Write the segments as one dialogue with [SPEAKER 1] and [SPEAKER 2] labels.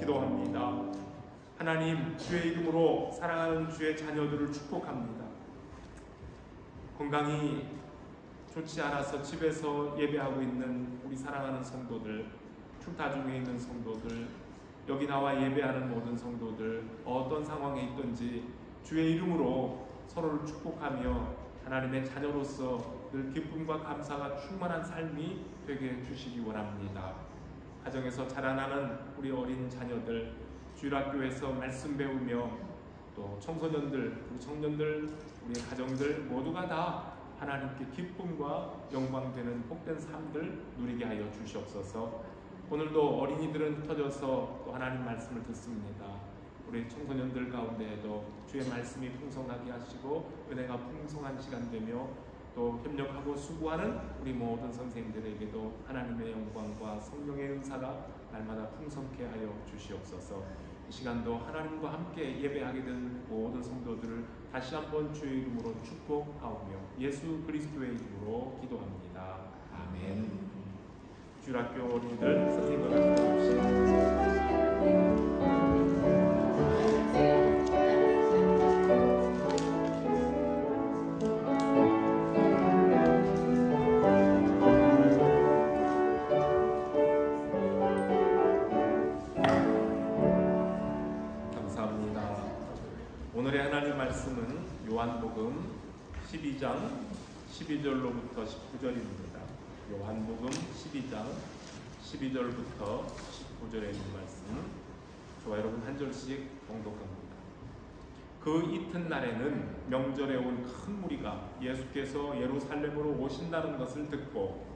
[SPEAKER 1] 기도합니다. 하나님, 주의 이름으로 사랑하는 주의 자녀들을 축복합니다. 건강이 좋지 않아서 집에서 예배하고 있는 우리 사랑하는 성도들, 출타 중에 있는 성도들, 여기 나와 예배하는 모든 성도들, 어떤 상황에 있든지 주의 이름으로 서로를 축복하며 하나님의 자녀로서 늘 기쁨과 감사가 충만한 삶이 되게 해주시기 원합니다. 가정에서 자라나는 우리 어린 자녀들, 주일학교에서 말씀 배우며 또 청소년들, 우리 청년들, 우리 가정들 모두가 다 하나님께 기쁨과 영광되는 복된 삶들 누리게 하여 주시옵소서. 오늘도 어린이들은 흩어져서 또 하나님 말씀을 듣습니다. 우리 청소년들 가운데에도 주의 말씀이 풍성하게 하시고 은혜가 풍성한 시간 되며 또 협력하고 수고하는 우리 모든 선생님들에게도 하나님의 영광과 성령의 은사가 날마다 풍성케 하여 주시옵소서. 이 시간도 하나님과 함께 예배하게 된 모든 성도들을 다시 한번 주의 이름으로 축복하오며 예수 그리스도의 이름으로 기도합니다. 아멘. 주일학교 어린이들 선생님과 기도합시다. 오늘의 하나님 말씀은 요한복음 12장 12절로부터 19절입니다. 요한복음 12장 12절부터 19절에 있는 말씀, 저와 여러분 한 절씩 봉독합니다. 그 이튿날에는 명절에 온 큰 무리가 예수께서 예루살렘으로 오신다는 것을 듣고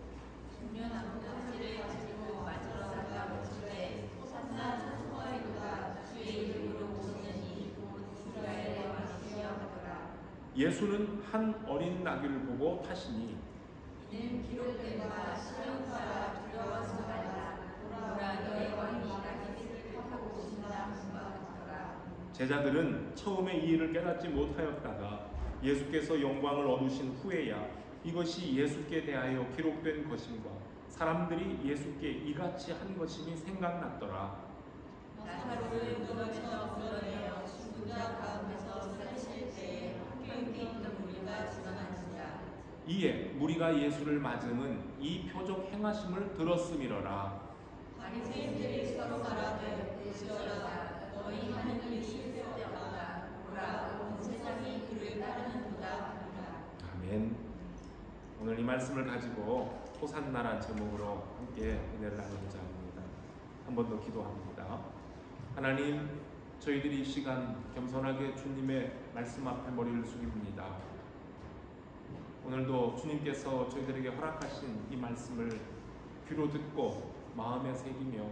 [SPEAKER 2] 중요한 편지를 가지고 맞으러 나가 오시되 호산나 천국의 누가 주의 이름으로 오시느니 이스라엘의 왕이시여 하더라.
[SPEAKER 1] 예수는 한 어린 나귀를 보고 타시니
[SPEAKER 2] 이는 기록된 바 시험 따라 두려워서 말라. 보라 너의 왕이 나귀를 타고 오신다 하신 바 같더라.
[SPEAKER 1] 제자들은 처음에 이 일을 깨닫지 못하였다가 예수께서 영광을 얻으신 후에야 이것이 예수께 대하여 기록된 것임과 사람들이 예수께 이같이 한 것임이 생각났더라.
[SPEAKER 2] 나사로를 무덤에서 불러내어 죽은 자 가운데서 살리실 때에 함께 있던 무리가 증언하니라.
[SPEAKER 1] 이에 무리가 예수를 맞음은 이 표적 행하심을 들었음이러라.
[SPEAKER 2] 바리새인들이 서로 말하되 보시오라 너희 하는 일이 쓸데없다. 보라 온 세상이 그를 따르는도다 하니라.
[SPEAKER 1] 아멘. 오늘 이 말씀을 가지고 호산나란 제목으로 함께 은혜를 나누고자 합니다. 한 번 더 기도합니다. 하나님, 저희들이 이 시간 겸손하게 주님의 말씀 앞에 머리를 숙입니다. 오늘도 주님께서 저희들에게 허락하신 이 말씀을 귀로 듣고 마음에 새기며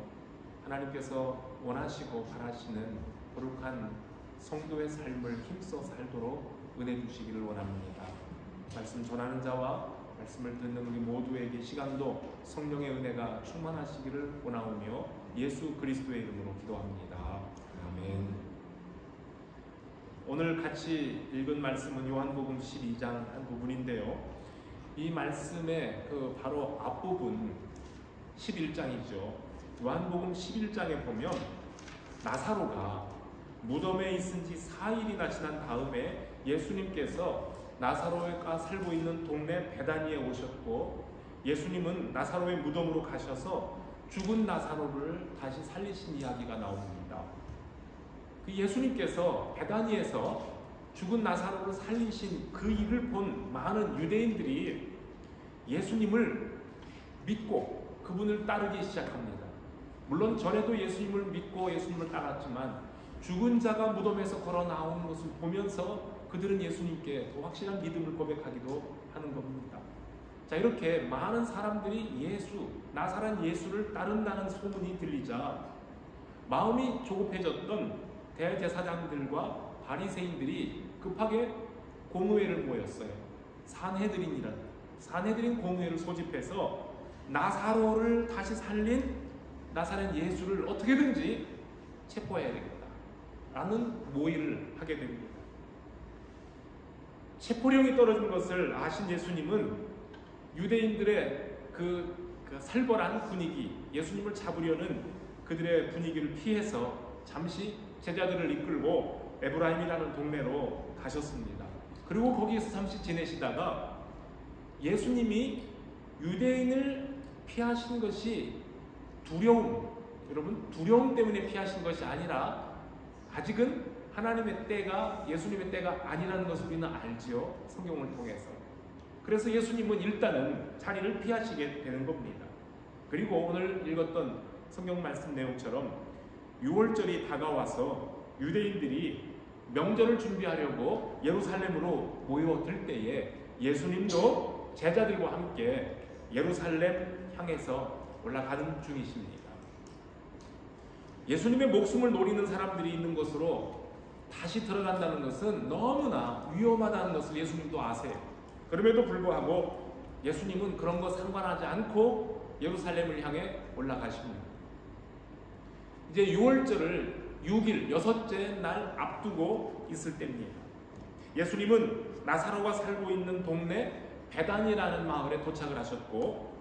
[SPEAKER 1] 하나님께서 원하시고 바라시는 거룩한 성도의 삶을 힘써 살도록 은혜 주시기를 원합니다. 말씀 전하는 자와 말씀을 듣는 우리 모두에게 시간도 성령의 은혜가 충만하시기를 원하오며 예수 그리스도의 이름으로 기도합니다. 아멘. 오늘 같이 읽은 말씀은 요한복음 12장 한 부분인데요. 이 말씀의 그 바로 앞부분 11장이죠. 요한복음 11장에 보면 나사로가 무덤에 있은 지 4일이나 지난 다음에 예수님께서 나사로가 살고 있는 동네 베다니에 오셨고 예수님은 나사로의 무덤으로 가셔서 죽은 나사로를 다시 살리신 이야기가 나옵니다. 그 예수님께서 베다니에서 죽은 나사로를 살리신 그 일을 본 많은 유대인들이 예수님을 믿고 그분을 따르기 시작합니다. 물론 전에도 예수님을 믿고 예수님을 따랐지만 죽은 자가 무덤에서 걸어 나오는 것을 보면서 그들은 예수님께 더 확실한 믿음을 고백하기도 하는 겁니다. 자, 이렇게 많은 사람들이 예수, 나사렛 예수를 따른다는 소문이 들리자 마음이 조급해졌던 대제사장들과 바리새인들이 급하게 공의회를 모였어요. 산헤드린 공의회를 소집해서 나사로를 다시 살린 나사렛 예수를 어떻게든지 체포해야 되겠다 라는 모의를 하게 됩니다. 체포령이 떨어진 것을 아신 예수님은 유대인들의 그 살벌한 분위기, 예수님을 잡으려는 그들의 분위기를 피해서 잠시 제자들을 이끌고 에브라임이라는 동네로 가셨습니다. 그리고 거기에서 잠시 지내시다가 예수님이 유대인을 피하신 것이 두려움 때문에 피하신 것이 아니라 아직은 하나님의 때가, 예수님의 때가 아니라는 것을 우리는 알지요, 성경을 통해서. 그래서 예수님은 일단은 자리를 피하시게 되는 겁니다. 그리고 오늘 읽었던 성경 말씀 내용처럼 6월절이 다가와서 유대인들이 명절을 준비하려고 예루살렘으로 모여들 때에 예수님도 제자들과 함께 예루살렘 향해서 올라가는 중이십니다. 예수님의 목숨을 노리는 사람들이 있는 곳으로 다시 들어간다는 것은 너무나 위험하다는 것을 예수님도 아세요. 그럼에도 불구하고 예수님은 그런 거 상관하지 않고 예루살렘을 향해 올라가십니다. 이제 6월절을 6일, 6째 날 앞두고 있을 때입니다. 예수님은 나사로가 살고 있는 동네 베단이라는 마을에 도착을 하셨고,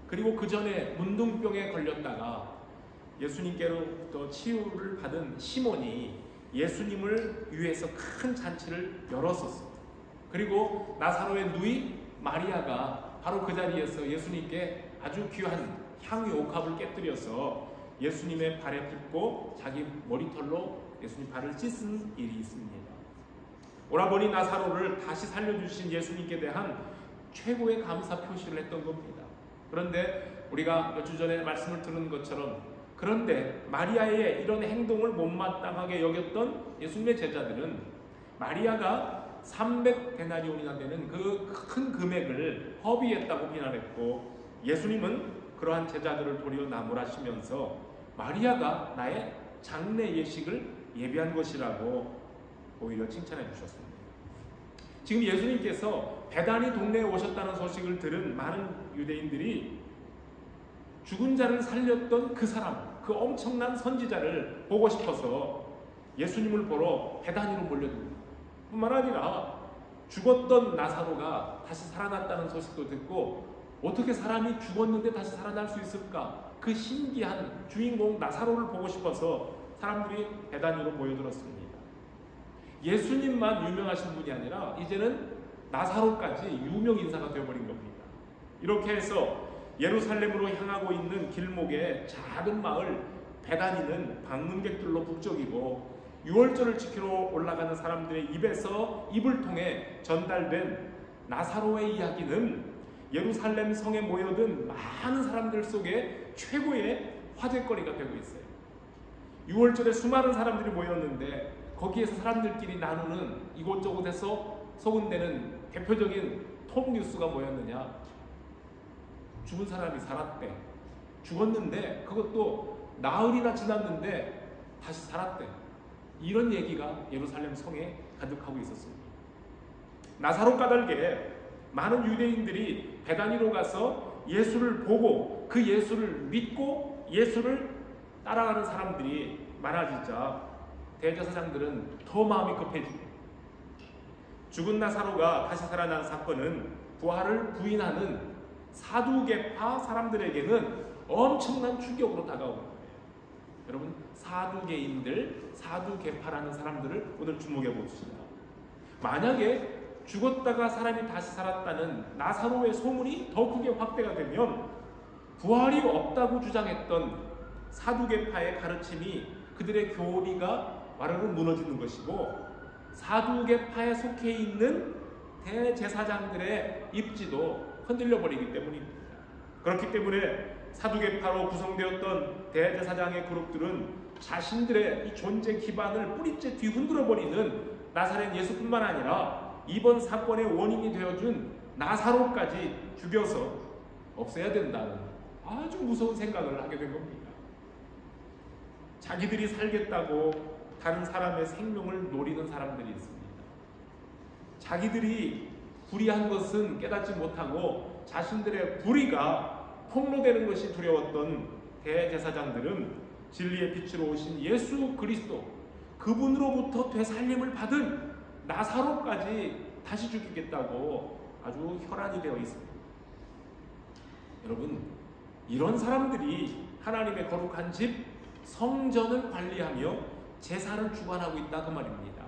[SPEAKER 1] 그리고 그 전에 문둥병에 걸렸다가 예수님께로 치유를 받은 시몬이 예수님을 위해서 큰 잔치를 열었었어요. 그리고 나사로의 누이 마리아가 바로 그 자리에서 예수님께 아주 귀한 향유 옥합을 깨뜨려서 예수님의 발에 붓고 자기 머리털로 예수님 발을 씻은 일이 있습니다. 오라버니 나사로를 다시 살려주신 예수님께 대한 최고의 감사 표시를 했던 겁니다. 그런데 우리가 몇 주 전에 말씀을 들은 것처럼, 그런데 마리아의 이런 행동을 못마땅하게 여겼던 예수님의 제자들은 마리아가 300데나리온이나 되는 그 큰 금액을 허비했다고 비난했고, 예수님은 그러한 제자들을 도리어 나무라시면서 마리아가 나의 장래 예식을 예비한 것이라고 오히려 칭찬해 주셨습니다. 지금 예수님께서 베다니 동네에 오셨다는 소식을 들은 많은 유대인들이 죽은 자를 살렸던 그 사람, 그 엄청난 선지자를 보고 싶어서 예수님을 보러 베다니로 몰려듭니다. 뿐만 아니라 죽었던 나사로가 다시 살아났다는 소식도 듣고, 어떻게 사람이 죽었는데 다시 살아날 수 있을까? 그 신기한 주인공 나사로를 보고 싶어서 사람들이 베다니로 모여들었습니다. 예수님만 유명하신 분이 아니라 이제는 나사로까지 유명 인사가 되어버린 겁니다. 이렇게 해서 예루살렘으로 향하고 있는 길목의 작은 마을 베다니는 방문객들로 북적이고, 6월절을 지키러 올라가는 사람들의 입에서 입을 통해 전달된 나사로의 이야기는 예루살렘 성에 모여든 많은 사람들 속에 최고의 화제거리가 되고 있어요. 6월절에 수많은 사람들이 모였는데 거기에서 사람들끼리 나누는 이곳저곳에서 소문되는 대표적인 톱 뉴스가 뭐였느냐? 죽은 사람이 살았대. 죽었는데 그것도 나흘이나 지났는데 다시 살았대. 이런 얘기가 예루살렘 성에 가득하고 있었습니다. 나사로 까닭에 많은 유대인들이 베다니로 가서 예수를 보고 그 예수를 믿고 예수를 따라가는 사람들이 많아지자 대제사장들은 더 마음이 급해집니다. 죽은 나사로가 다시 살아난 사건은 부활을 부인하는 사두개파 사람들에게는 엄청난 충격으로 다가오는 거예요. 여러분, 사두개인들, 사두개파라는 사람들을 오늘 주목해 봅시다. 만약에 죽었다가 사람이 다시 살았다는 나사로의 소문이 더 크게 확대가 되면 부활이 없다고 주장했던 사두개파의 가르침이, 그들의 교리가 와르르 무너지는 것이고, 사두개파에 속해 있는 대제사장들의 입지도 흔들려 버리기 때문입니다. 그렇기 때문에 사두개파로 구성되었던 대제사장의 그룹들은 자신들의 이 존재 기반을 뿌리째 뒤흔들어 버리는 나사렛 예수뿐만 아니라 이번 사건의 원인이 되어준 나사로까지 죽여서 없애야 된다는 아주 무서운 생각을 하게 된 겁니다. 자기들이 살겠다고 다른 사람의 생명을 노리는 사람들이 있습니다. 자기들이 불의한 것은 깨닫지 못하고 자신들의 불의가 폭로되는 것이 두려웠던 대제사장들은 진리의 빛으로 오신 예수 그리스도, 그분으로부터 되살림을 받은 나사로까지 다시 죽이겠다고 아주 혈안이 되어 있습니다. 여러분, 이런 사람들이 하나님의 거룩한 집 성전을 관리하며 제사를 주관하고 있다 그 말입니다.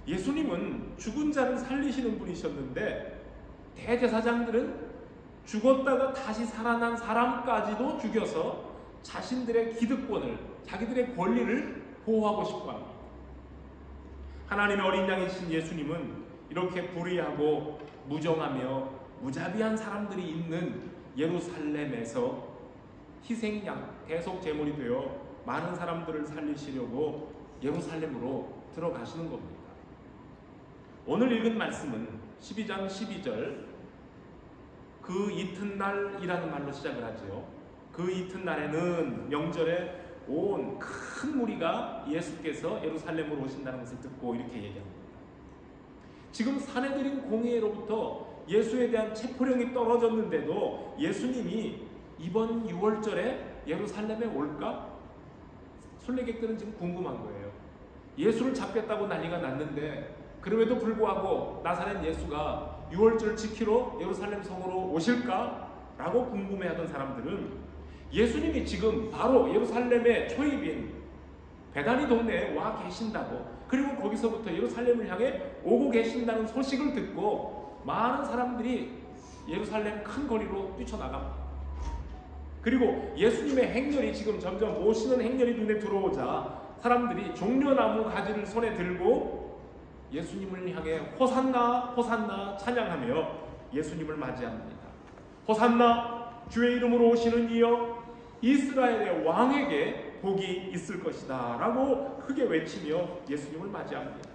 [SPEAKER 1] 예수님은 죽은 자를 살리시는 분이셨는데 대제사장들은 죽었다가 다시 살아난 사람까지도 죽여서 자신들의 기득권을, 자기들의 권리를 보호하고 싶어 합니다. 하나님의 어린 양이신 예수님은 이렇게 불의하고 무정하며 무자비한 사람들이 있는 예루살렘에서 희생양, 대속제물이 되어 많은 사람들을 살리시려고 예루살렘으로 들어가시는 겁니다. 오늘 읽은 말씀은 12장 12절 그 이튿날이라는 말로 시작을 하죠. 그 이튿날에는 명절에 온 큰 무리가 예수께서 예루살렘으로 오신다는 것을 듣고 이렇게 얘기합니다. 지금 사내들인 공회로부터 예수에 대한 체포령이 떨어졌는데도 예수님이 이번 6월절에 예루살렘에 올까? 순례객들은 지금 궁금한 거예요. 예수를 잡겠다고 난리가 났는데 그럼에도 불구하고 나사렛 예수가 6월절 지키러 예루살렘 성으로 오실까? 라고 궁금해하던 사람들은 예수님이 지금 바로 예루살렘의 초입인 베다니 동네에 와 계신다고, 그리고 거기서부터 예루살렘을 향해 오고 계신다는 소식을 듣고 많은 사람들이 예루살렘 큰 거리로 뛰쳐나갑니다. 그리고 예수님의 행렬이 지금 점점 오시는 행렬이 눈에 들어오자 사람들이 종려나무 가지를 손에 들고 예수님을 향해 호산나 호산나 찬양하며 예수님을 맞이합니다. 호산나, 주의 이름으로 오시는 이여 이스라엘의 왕에게 복이 있을 것이다 라고 크게 외치며 예수님을 맞이합니다.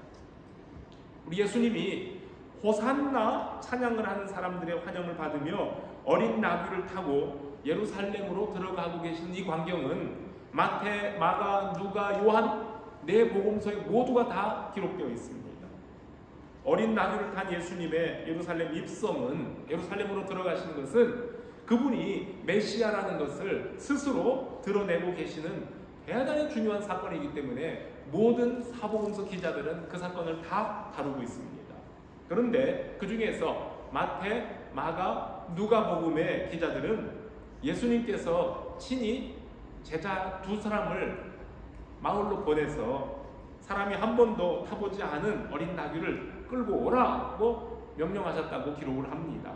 [SPEAKER 1] 우리 예수님이 호산나 찬양을 하는 사람들의 환영을 받으며 어린 나귀를 타고 예루살렘으로 들어가고 계신 이 광경은 마태, 마가, 누가, 요한 네 복음서에 모두가 다 기록되어 있습니다. 어린 나귀를 탄 예수님의 예루살렘 입성은, 예루살렘으로 들어가시는 것은 그분이 메시아라는 것을 스스로 드러내고 계시는 대단히 중요한 사건이기 때문에 모든 사복음서 기자들은 그 사건을 다 다루고 있습니다. 그런데 그 중에서 마태, 마가, 누가복음의 기자들은 예수님께서 친히 제자 두 사람을 마을로 보내서 사람이 한 번도 타보지 않은 어린 나귀를 끌고 오라고 명령하셨다고 기록을 합니다.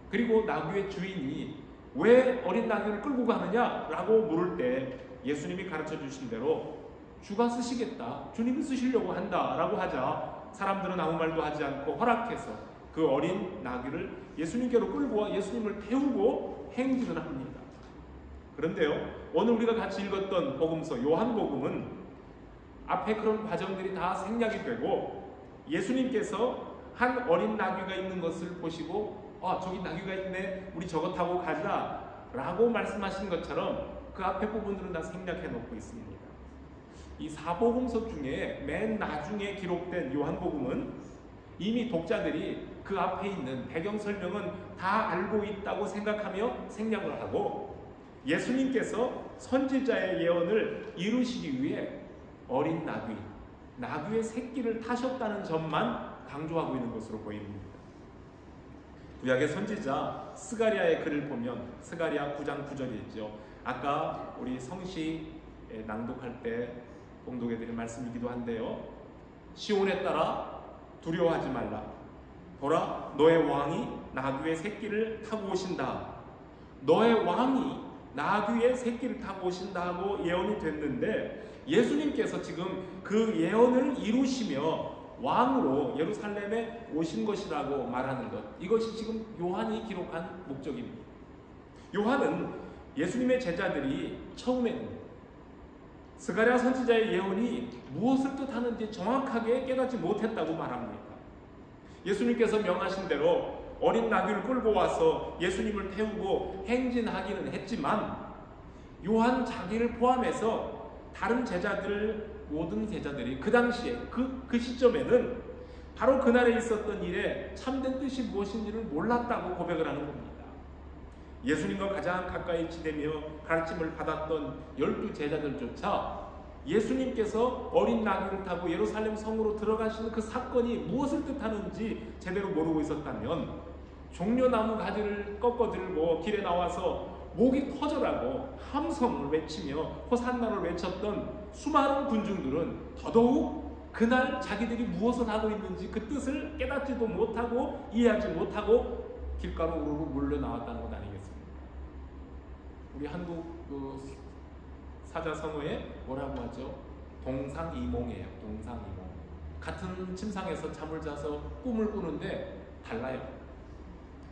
[SPEAKER 1] 그리고 나귀의 주인이 왜 어린 나귀를 끌고 가느냐라고 물을 때 예수님이 가르쳐 주신 대로 주가 쓰시겠다, 주님이 쓰시려고 한다라고 하자 사람들은 아무 말도 하지 않고 허락해서 그 어린 나귀를 예수님께로 끌고 와 예수님을 태우고 행진을 합니다. 그런데요, 오늘 우리가 같이 읽었던 복음서 요한복음은 앞에 그런 과정들이 다 생략이 되고 예수님께서 한 어린 나귀가 있는 것을 보시고 저기 나귀가 있네, 우리 저거 타고 가자 라고 말씀하신 것처럼 그 앞에 부분들은 다 생략해 놓고 있습니다. 이 사복음서 중에 맨 나중에 기록된 요한복음은 이미 독자들이 그 앞에 있는 배경 설명은 다 알고 있다고 생각하며 생략을 하고 예수님께서 선지자의 예언을 이루시기 위해 어린 나귀의 새끼를 타셨다는 점만 강조하고 있는 것으로 보입니다. 구약의 선지자 스가랴의 글을 보면 스가랴 9장 9절이 있죠. 아까 우리 성시 낭독할 때 봉독해드린 말씀이기도 한데요. 시온에 따라 두려워하지 말라. 보라, 너의 왕이 나귀의 새끼를 타고 오신다. 너의 왕이 나귀의 새끼를 타고 오신다고 예언이 됐는데 예수님께서 지금 그 예언을 이루시며 왕으로 예루살렘에 오신 것이라고 말하는 것, 이것이 지금 요한이 기록한 목적입니다. 요한은 예수님의 제자들이 처음에는 스가랴 선지자의 예언이 무엇을 뜻하는지 정확하게 깨닫지 못했다고 말합니다. 예수님께서 명하신 대로 어린 나귀를 끌고 와서 예수님을 태우고 행진하기는 했지만 요한 자기를 포함해서 다른 제자들, 모든 제자들이 그 당시에 그 시점에는 바로 그날에 있었던 일에 참된 뜻이 무엇인지를 몰랐다고 고백을 하는 겁니다. 예수님과 가장 가까이 지내며 가르침을 받았던 12 제자들조차 예수님께서 어린 나귀를 타고 예루살렘 성으로 들어가시는 그 사건이 무엇을 뜻하는지 제대로 모르고 있었다면 종려나무 가지를 꺾어 들고 길에 나와서 목이 터져라고 함성을 외치며 호산나를 외쳤던 수많은 군중들은 더더욱 그날 자기들이 무엇을 하고 있는지 그 뜻을 깨닫지도 못하고 이해하지 못하고 길가로 우르르 몰려 나왔다는 것 아니겠습니까? 우리 한국 그 사자성어에 뭐라고 하죠? 동상이몽이에요. 동상이몽. 같은 침상에서 잠을 자서 꿈을 꾸는데 달라요.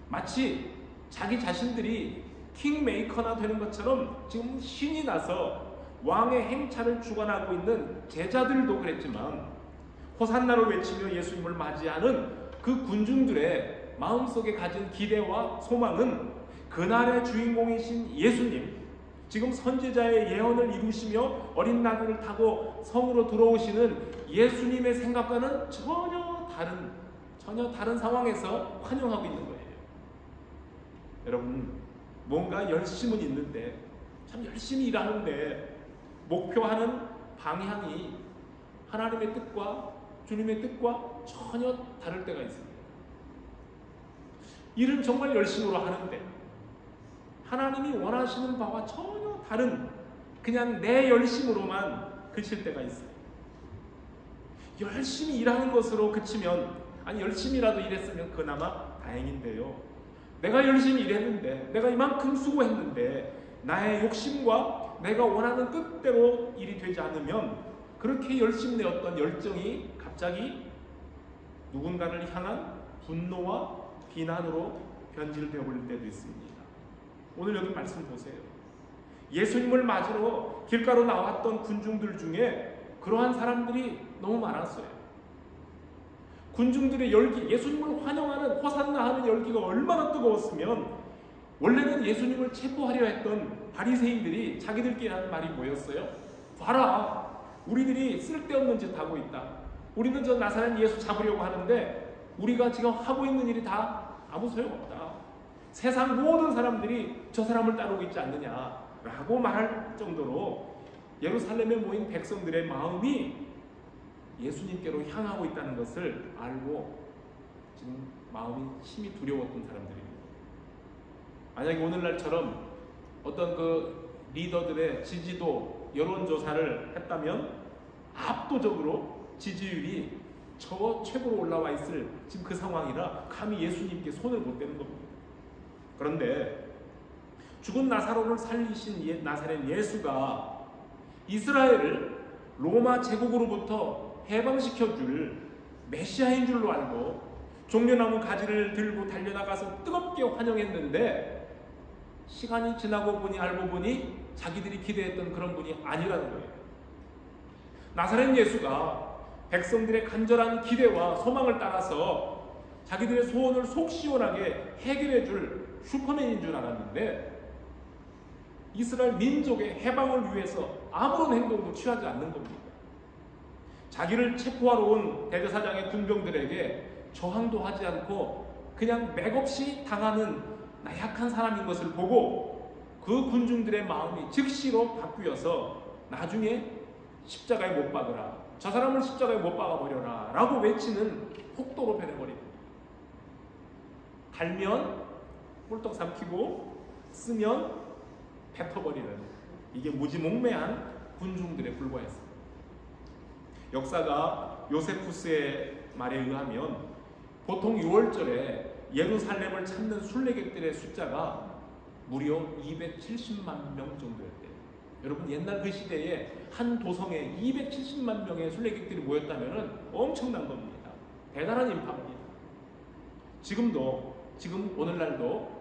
[SPEAKER 1] 마치 자기 자신들이 킹메이커나 되는 것처럼 지금 신이 나서 왕의 행차를 주관하고 있는 제자들도 그랬지만 호산나를 외치며 예수님을 맞이하는 그 군중들의 마음속에 가진 기대와 소망은 그날의 주인공이신 예수님, 지금 선지자의 예언을 이루시며 어린 나귀를 타고 성으로 들어오시는 예수님의 생각과는 전혀 다른 상황에서 환영하고 있는 거예요. 여러분, 뭔가 열심은 있는데, 참 열심히 일하는데 목표하는 방향이 하나님의 뜻과 주님의 뜻과 전혀 다를 때가 있습니다. 일은 정말 열심으로 하는데 하나님이 원하시는 바와 전혀 다른 그냥 내 열심으로만 그칠 때가 있어요. 열심히 일하는 것으로 그치면, 아니 열심히라도 일했으면 그나마 다행인데요, 내가 열심히 일했는데, 내가 이만큼 수고했는데 나의 욕심과 내가 원하는 뜻대로 일이 되지 않으면 그렇게 열심히 내었던 열정이 갑자기 누군가를 향한 분노와 비난으로 변질되어 버릴 때도 있습니다. 오늘 여기 말씀 보세요. 예수님을 맞으러 길가로 나왔던 군중들 중에 그러한 사람들이 너무 많았어요. 군중들의 열기, 예수님을 환영하는 호산나 하는 열기가 얼마나 뜨거웠으면 원래는 예수님을 체포하려 했던 바리새인들이 자기들끼리 하는 말이 뭐였어요? 봐라, 우리들이 쓸데없는 짓 하고 있다. 우리는 저 나사렛 예수 잡으려고 하는데 우리가 지금 하고 있는 일이 다 아무 소용없다. 세상 모든 사람들이 저 사람을 따르고 있지 않느냐라고 말할 정도로 예루살렘에 모인 백성들의 마음이 예수님께로 향하고 있다는 것을 알고 지금 마음이 심히 두려웠던 사람들입니다. 만약에 오늘날처럼 어떤 그 리더들의 지지도 여론조사를 했다면 압도적으로 지지율이 저 최고로 올라와 있을 지금 그 상황이라 감히 예수님께 손을 못 대는 겁니다. 그런데 죽은 나사로를 살리신 나사렛 예수가 이스라엘을 로마 제국으로부터 해방시켜줄 메시아인 줄로 알고 종려나무 가지를 들고 달려나가서 뜨겁게 환영했는데 시간이 지나고 보니 알고 보니 자기들이 기대했던 그런 분이 아니라는 거예요. 나사렛 예수가 백성들의 간절한 기대와 소망을 따라서 자기들의 소원을 속 시원하게 해결해 줄 슈퍼맨인 줄 알았는데 이스라엘 민족의 해방을 위해서 아무런 행동도 취하지 않는 겁니다. 자기를 체포하러 온 대제사장의 군병들에게 저항도 하지 않고 그냥 맥없이 당하는 나약한 사람인 것을 보고 그 군중들의 마음이 즉시로 바뀌어서 나중에 십자가에 못 박으라, 저 사람을 십자가에 못 박아버려라 라고 외치는 폭도로 변해버립니다. 달면 꿀떡 삼키고 쓰면 뱉어버리는, 이게 무지몽매한 군중들에 불과했습니다. 역사가 요세푸스의 말에 의하면 보통 6월절에 예루살렘을 찾는 순례객들의 숫자가 무려 270만 명 정도였대요. 여러분, 옛날 그 시대에 한 도성에 270만 명의 순례객들이 모였다면 엄청난 겁니다. 대단한 인파입니다. 지금 오늘날도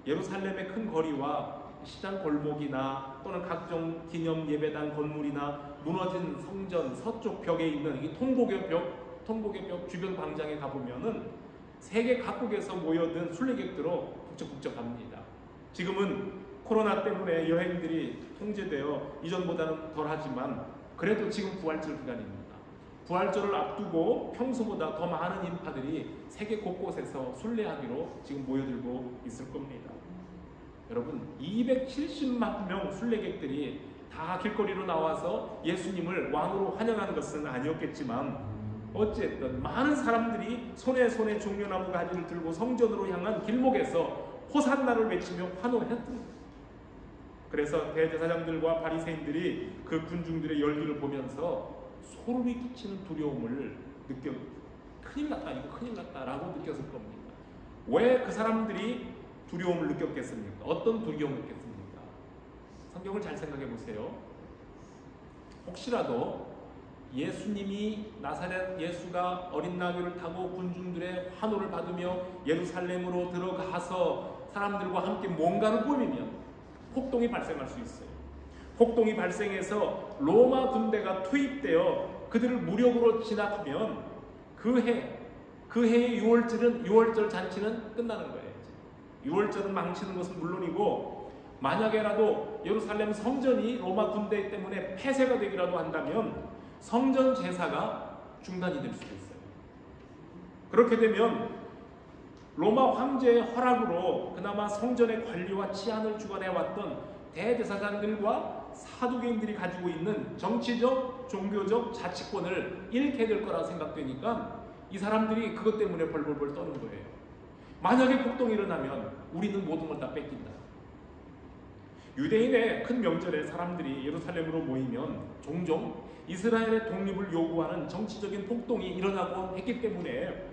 [SPEAKER 1] 예루살렘의 큰 거리와 시장 골목이나 또는 각종 기념 예배당 건물이나 무너진 성전 서쪽 벽에 있는 이 통곡의 벽 주변 광장에 가보면은 세계 각국에서 모여든 순례객들로 북적북적합니다. 지금은 코로나 때문에 여행들이 통제되어 이전보다는 덜하지만 그래도 지금 부활절 기간입니다. 부활절을 앞두고 평소보다 더 많은 인파들이 세계 곳곳에서 순례하기로 지금 모여들고 있을 겁니다. 여러분, 270만 명 순례객들이 다 길거리로 나와서 예수님을 왕으로 환영하는 것은 아니었겠지만 어쨌든 많은 사람들이 손에 종려나무 가지를 들고 성전으로 향한 길목에서 호산나를 외치며 환호했던 거예요. 그래서 대제사장들과 바리새인들이 그 군중들의 열기를 보면서 소름이 끼치는 두려움을 느껴, 큰일 났다, 이거 큰일 났다라고 느꼈을 겁니다. 왜 그 사람들이 두려움을 느꼈겠습니까? 어떤 두려움을 느꼈습니까? 성경을 잘 생각해 보세요. 혹시라도 예수님이 나사렛 예수가 어린 나귀를 타고 군중들의 환호를 받으며 예루살렘으로 들어가서 사람들과 함께 뭔가를 꾸미면 폭동이 발생할 수 있어요. 폭동이 발생해서 로마 군대가 투입되어 그들을 무력으로 진압하면 그 해의 6월절 잔치는 끝나는 거예요. 6월절은 망치는 것은 물론이고 만약에라도 예루살렘 성전이 로마 군대 때문에 폐쇄가 되기라도 한다면 성전 제사가 중단이 될 수도 있어요. 그렇게 되면 로마 황제의 허락으로 그나마 성전의 관리와 치안을 주관해왔던 대제사장들과 사두개인들이 가지고 있는 정치적, 종교적 자치권을 잃게 될 거라 생각되니까 이 사람들이 그것 때문에 벌벌벌 떠는 거예요. 만약에 폭동이 일어나면 우리는 모든 걸 다 뺏긴다. 유대인의 큰 명절에 사람들이 예루살렘으로 모이면 종종 이스라엘의 독립을 요구하는 정치적인 폭동이 일어나곤 했기 때문에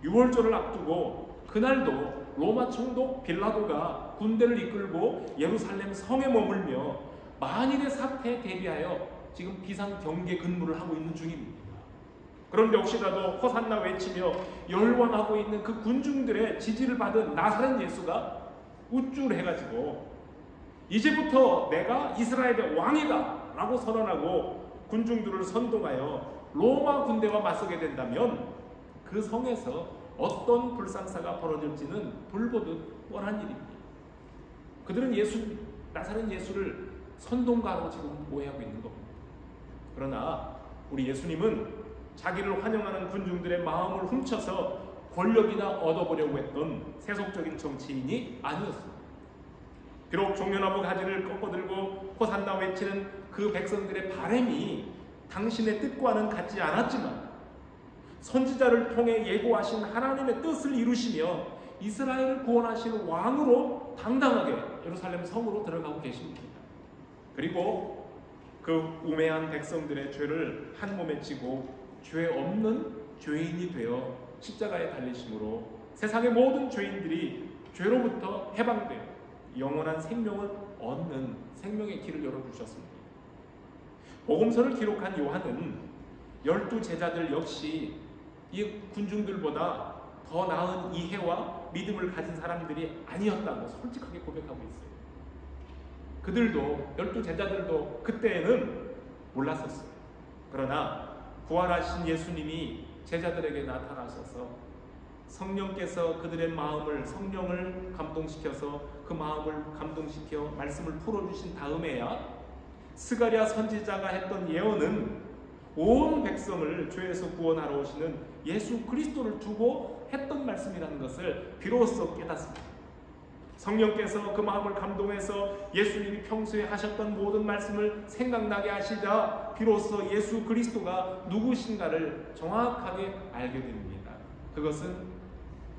[SPEAKER 1] 6월절을 앞두고 그날도 로마 총독 빌라도가 군대를 이끌고 예루살렘 성에 머물며 만일의 사태에 대비하여 지금 비상 경계 근무를 하고 있는 중입니다. 그런데 혹시라도 호산나 외치며 열광하고 있는 그 군중들의 지지를 받은 나사렛 예수가 우쭐해가지고 이제부터 내가 이스라엘의 왕이다 라고 선언하고 군중들을 선동하여 로마 군대와 맞서게 된다면 그 성에서 어떤 불상사가 벌어질지는 불보듯 뻔한 일입니다. 그들은 나사렛 예수를 선동가로 지금 오해하고 있는 겁니다. 그러나 우리 예수님은 자기를 환영하는 군중들의 마음을 훔쳐서 권력이나 얻어보려고 했던 세속적인 정치인이 아니었습니다. 비록 종려나무 가지를 꺾어들고 호산나 외치는 그 백성들의 바람이 당신의 뜻과는 같지 않았지만 선지자를 통해 예고하신 하나님의 뜻을 이루시며 이스라엘을 구원하시는 왕으로 당당하게 예루살렘 성으로 들어가고 계십니다. 그리고 그 우매한 백성들의 죄를 한 몸에 지고 죄 없는 죄인이 되어 십자가에 달리심으로 세상의 모든 죄인들이 죄로부터 해방되어 영원한 생명을 얻는 생명의 길을 열어주셨습니다. 복음서를 기록한 요한은 12제자들 역시 이 군중들보다 더 나은 이해와 믿음을 가진 사람들이 아니었다고 솔직하게 고백하고 있어요. 그들도 12제자들도 그때에는 몰랐었어요. 그러나 부활하신 예수님이 제자들에게 나타나셔서 성령께서 그들의 마음을 성령을 감동시켜서 그 마음을 감동시켜 말씀을 풀어주신 다음에야 스가랴 선지자가 했던 예언은 온 백성을 죄에서 구원하러 오시는 예수 그리스도를 두고 했던 말씀이라는 것을 비로소 깨닫습니다. 성령께서 그 마음을 감동해서 예수님이 평소에 하셨던 모든 말씀을 생각나게 하시자 비로소 예수 그리스도가 누구신가를 정확하게 알게 됩니다. 그것은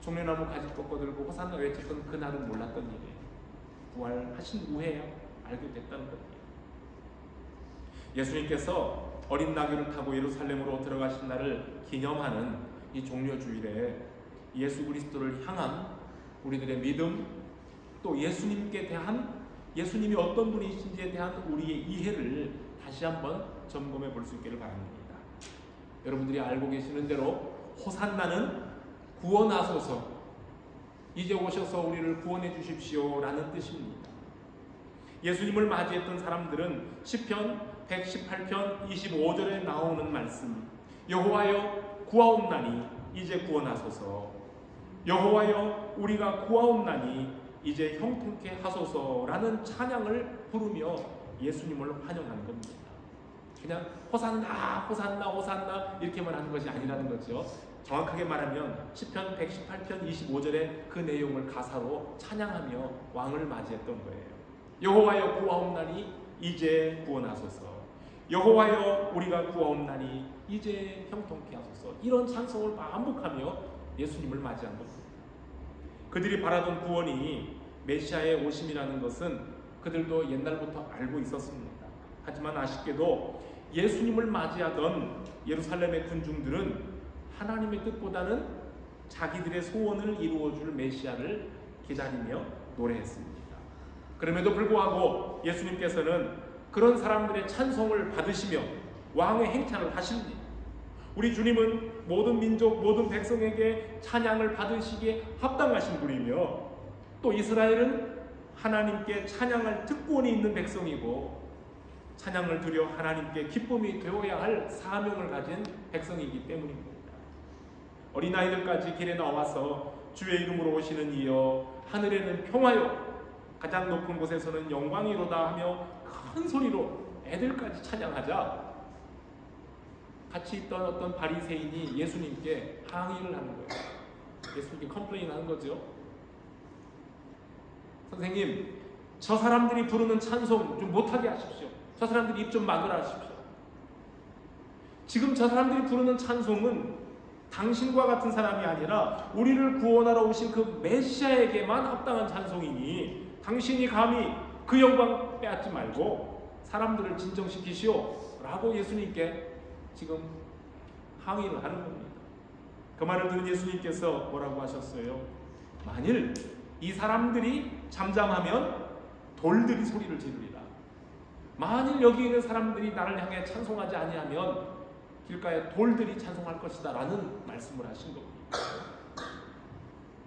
[SPEAKER 1] 종려나무 가지 꺾어들고 호산나 외쳤던 그날은 몰랐던 일이에요. 부활하신 후에 알게 됐다는 겁니다. 예수님께서 어린 나귀를 타고 예루살렘으로 들어가신 날을 기념하는 이 종려주일에 예수 그리스도를 향한 우리들의 믿음, 또 예수님께 대한 예수님이 어떤 분이신지에 대한 우리의 이해를 다시 한번 점검해 볼 수 있기를 바랍니다. 여러분들이 알고 계시는 대로 호산나는 구원하소서, 이제 오셔서 우리를 구원해 주십시오 라는 뜻입니다. 예수님을 맞이했던 사람들은 시편 118편 25절에 나오는 말씀, 여호와여 구하옵나니 이제 구원하소서, 여호와여 우리가 구하옵나니 이제 형통케 하소서라는 찬양을 부르며 예수님을 환영하는 겁니다. 그냥 호산나 호산나 호산나 이렇게만 하는 것이 아니라는 거죠. 정확하게 말하면 시편 118편 25절의 그 내용을 가사로 찬양하며 왕을 맞이했던 거예요. 여호와여 구하옵나니 이제 구원하소서, 여호와여 우리가 구하옵나니 이제 형통케 하소서, 이런 찬송을 반복하며 예수님을 맞이한 겁니다. 그들이 바라던 구원이 메시아의 오심이라는 것은 그들도 옛날부터 알고 있었습니다. 하지만 아쉽게도 예수님을 맞이하던 예루살렘의 군중들은 하나님의 뜻보다는 자기들의 소원을 이루어줄 메시아를 기다리며 노래했습니다. 그럼에도 불구하고 예수님께서는 그런 사람들의 찬송을 받으시며 왕의 행차를 하십니다. 우리 주님은 모든 민족, 모든 백성에게 찬양을 받으시기에 합당하신 분이며, 또 이스라엘은 하나님께 찬양할 특권이 있는 백성이고 찬양을 드려 하나님께 기쁨이 되어야 할 사명을 가진 백성이기 때문입니다. 어린아이들까지 길에 나와서 주의 이름으로 오시는 이여 하늘에는 평화요 가장 높은 곳에서는 영광이로다 하며 큰 소리로 애들까지 찬양하자 같이 있던 어떤 바리새인이 예수님께 항의를 하는 거예요. 예수님께 컴플레인 하는 거죠. 선생님, 저 사람들이 부르는 찬송 좀 못하게 하십시오. 저 사람들이 입 좀 막으라 하십시오. 지금 저 사람들이 부르는 찬송은 당신과 같은 사람이 아니라 우리를 구원하러 오신 그 메시아에게만 합당한 찬송이니 당신이 감히 그 영광 빼앗지 말고 사람들을 진정시키시오 라고 예수님께 지금 항의를 하는 겁니다. 그 말을 들은 예수님께서 뭐라고 하셨어요? 만일 이 사람들이 잠잠하면 돌들이 소리를 지르리라. 만일 여기 있는 사람들이 나를 향해 찬송하지 아니하면 길가에 돌들이 찬송할 것이다 라는 말씀을 하신 겁니다.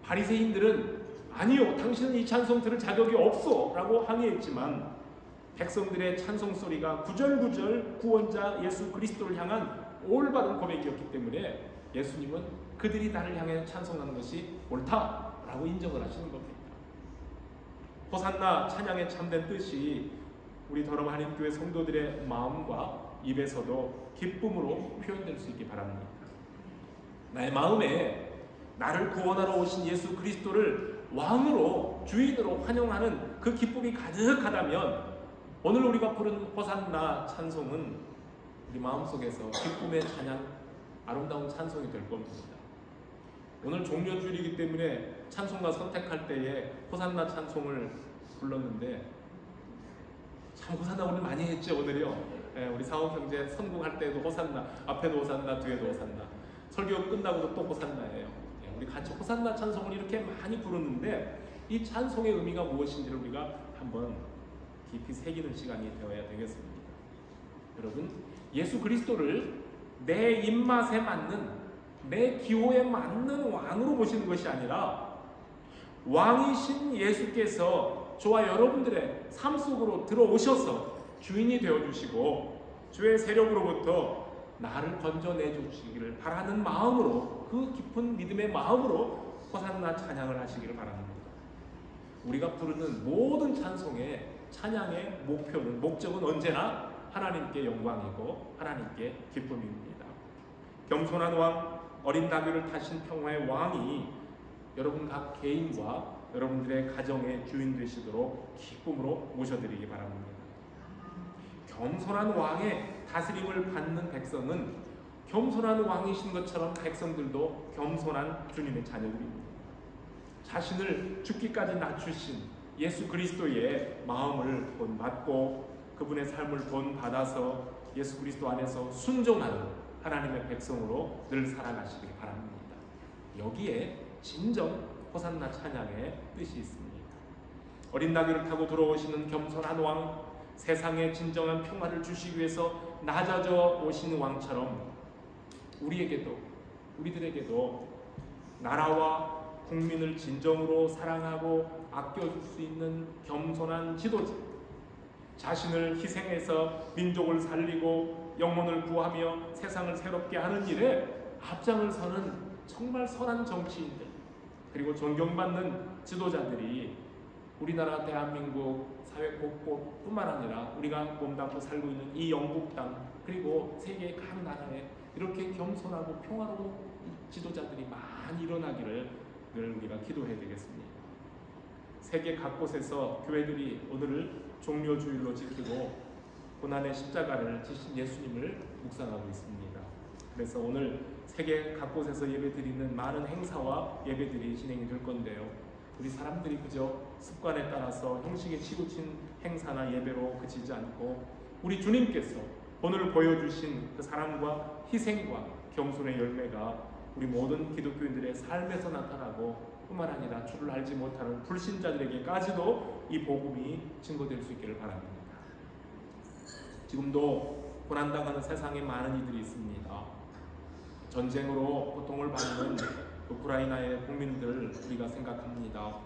[SPEAKER 1] 바리새인들은 아니요, 당신은 이 찬송 들을 자격이 없어 라고 항의했지만 백성들의 찬송 소리가 구절구절 구원자 예수 그리스도를 향한 올바른 고백이었기 때문에 예수님은 그들이 나를 향해 찬송하는 것이 옳다라고 인정을 하시는 겁니다. 호산나 찬양의 참된 뜻이 우리 더럼 한인교회 성도들의 마음과 입에서도 기쁨으로 표현될 수 있기 바랍니다. 나의 마음에 나를 구원하러 오신 예수 그리스도를 왕으로 주인으로 환영하는 그 기쁨이 가득하다면 오늘 우리가 부른 호산나 찬송은 우리 마음속에서 기쁨의 찬양, 아름다운 찬송이 될 겁니다. 오늘 종료주일이기 때문에 찬송가 선택할 때에 호산나 찬송을 불렀는데 참 호산나 오늘 많이 했죠. 오늘요. 우리 사업 형제 성공할 때도 호산나, 앞에도 호산나, 뒤에도 호산나, 설교 끝나고도 또 호산나예요. 우리 같이 호산나 찬송을 이렇게 많이 부르는데 이 찬송의 의미가 무엇인지를 우리가 한번 깊이 새기는 시간이 되어야 되겠습니다. 여러분, 예수 그리스도를 내 입맛에 맞는, 내 기호에 맞는 왕으로 보시는 것이 아니라 왕이신 예수께서 저와 여러분들의 삶 속으로 들어오셔서 주인이 되어주시고 주의 세력으로부터 나를 건져내 주시기를 바라는 마음으로, 그 깊은 믿음의 마음으로 호산나 찬양을 하시기를 바랍니다. 우리가 부르는 모든 찬송의 찬양의 목표는, 목적은 언제나 하나님께 영광이고 하나님께 기쁨입니다. 겸손한 왕, 어린 나귀를 타신 평화의 왕이 여러분 각 개인과 여러분들의 가정의 주인 되시도록 기쁨으로 모셔드리기 바랍니다. 겸손한 왕의 다스림을 받는 백성은 겸손한 왕이신 것처럼 백성들도 겸손한 주님의 자녀들입니다. 자신을 죽기까지 낮추신 예수 그리스도의 마음을 본받고 그분의 삶을 본받아서 예수 그리스도 안에서 순종하는 하나님의 백성으로 늘 살아가시길 바랍니다. 여기에 진정 호산나 찬양의 뜻이 있습니다. 어린 나귀를 타고 들어오시는 겸손한 왕, 세상에 진정한 평화를 주시기 위해서 낮아져 오시는 왕처럼 우리들에게도 나라와 국민을 진정으로 사랑하고 아껴줄 수 있는 겸손한 지도자, 자신을 희생해서 민족을 살리고 영혼을 구하며 세상을 새롭게 하는 일에 앞장을 서는 정말 선한 정치인들, 그리고 존경받는 지도자들이 우리나라 대한민국 사회 곳곳뿐만 아니라 우리가 몸담고 살고 있는 이 영국 땅, 그리고 세계 각 나라에 이렇게 겸손하고 평화로운 지도자들이 많이 일어나기를 늘 우리가 기도해야 되겠습니다. 세계 각곳에서 교회들이 오늘을 종료주일로 지키고 고난의 십자가를 지신 예수님을 묵상하고 있습니다. 그래서 오늘 세계 각곳에서 예배드리는 많은 행사와 예배들이 진행이 될 건데요. 우리 사람들이 그저 습관에 따라서 형식에 치우친 행사나 예배로 그치지 않고 우리 주님께서 오늘 보여주신 그 사랑과 희생과 겸손의 열매가 우리 모든 기독교인들의 삶에서 나타나고 뿐만 아니라 주를 알지 못하는 불신자들에게까지도 이 복음이 증거될 수 있기를 바랍니다. 지금도 고난당하는 세상에 많은 이들이 있습니다. 전쟁으로 고통을 받는 우크라이나의 국민들 우리가 생각합니다.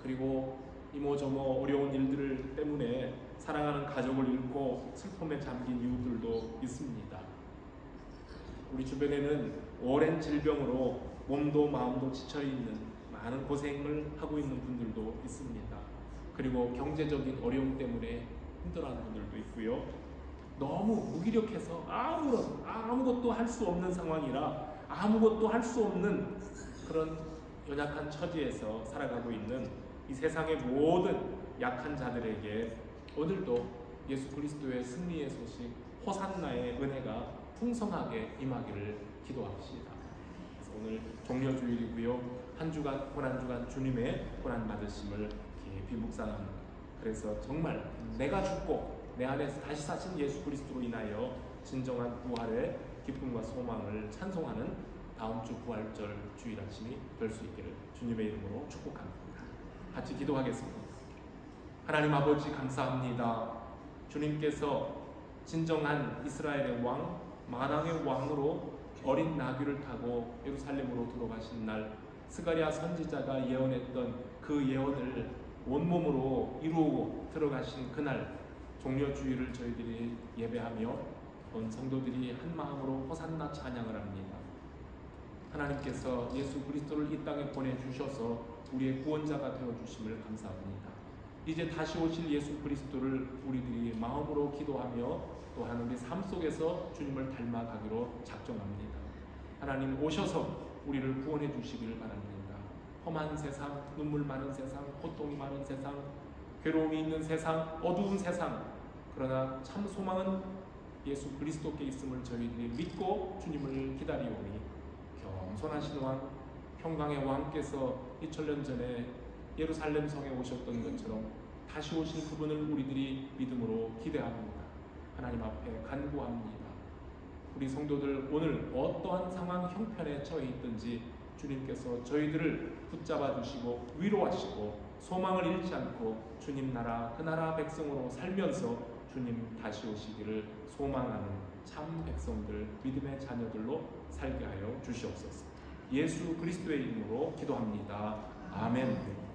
[SPEAKER 1] 그리고 이모저모 어려운 일들 때문에 사랑하는 가족을 잃고 슬픔에 잠긴 이웃들도 있습니다. 우리 주변에는 오랜 질병으로 몸도 마음도 지쳐있는 많은 고생을 하고 있는 분들도 있습니다. 그리고 경제적인 어려움 때문에 힘들어하는 분들도 있고요. 너무 무기력해서 아무것도 할 수 없는 상황이라 아무것도 할 수 없는 그런 연약한 처지에서 살아가고 있는 이 세상의 모든 약한 자들에게 오늘도 예수 그리스도의 승리의 소식 호산나의 은혜가 풍성하게 임하기를 기도합시다. 그래서 오늘 종려주일이고요. 한 주간 고난주간 주님의 고난 받으심을 깊이 묵상합니다. 그래서 정말 내가 죽고 내 안에서 다시 사신 예수 그리스도로 인하여 진정한 부활의 기쁨과 소망을 찬송하는 다음 주 부활절 주일 아침이 될 수 있기를 주님의 이름으로 축복합니다. 같이 기도하겠습니다. 하나님 아버지 감사합니다. 주님께서 진정한 이스라엘의 왕, 만왕의 왕으로 어린 나귀를 타고 예루살렘으로 들어가신 날 스가랴 선지자가 예언했던 그 예언을 온몸으로 이루고 들어가신 그날 종려주일을 저희들이 예배하며 온 성도들이 한 마음으로 호산나 찬양을 합니다. 하나님께서 예수 그리스도를 이 땅에 보내주셔서 우리의 구원자가 되어주심을 감사합니다. 이제 다시 오실 예수 그리스도를 우리들이 마음으로 기도하며 또한 우리 삶 속에서 주님을 닮아가기로 작정합니다. 하나님 오셔서 우리를 구원해 주시기를 바랍니다. 험한 세상, 눈물 많은 세상, 고통이 많은 세상, 괴로움이 있는 세상, 어두운 세상, 그러나 참 소망은 예수 그리스도께 있음을 저희들이 믿고 주님을 기다리오니 겸손하신 왕, 평강의 왕께서 2000년 전에 예루살렘 성에 오셨던 것처럼 다시 오신 그분을 우리들이 믿음으로 기대합니다. 하나님 앞에 간구합니다. 우리 성도들 오늘 어떠한 상황 형편에 처해 있든지 주님께서 저희들을 붙잡아 주시고 위로하시고 소망을 잃지 않고 주님 나라 그 나라 백성으로 살면서 주님 다시 오시기를 소망하는 참 백성들 믿음의 자녀들로 살게 하여 주시옵소서. 예수 그리스도의 이름으로 기도합니다. 아멘.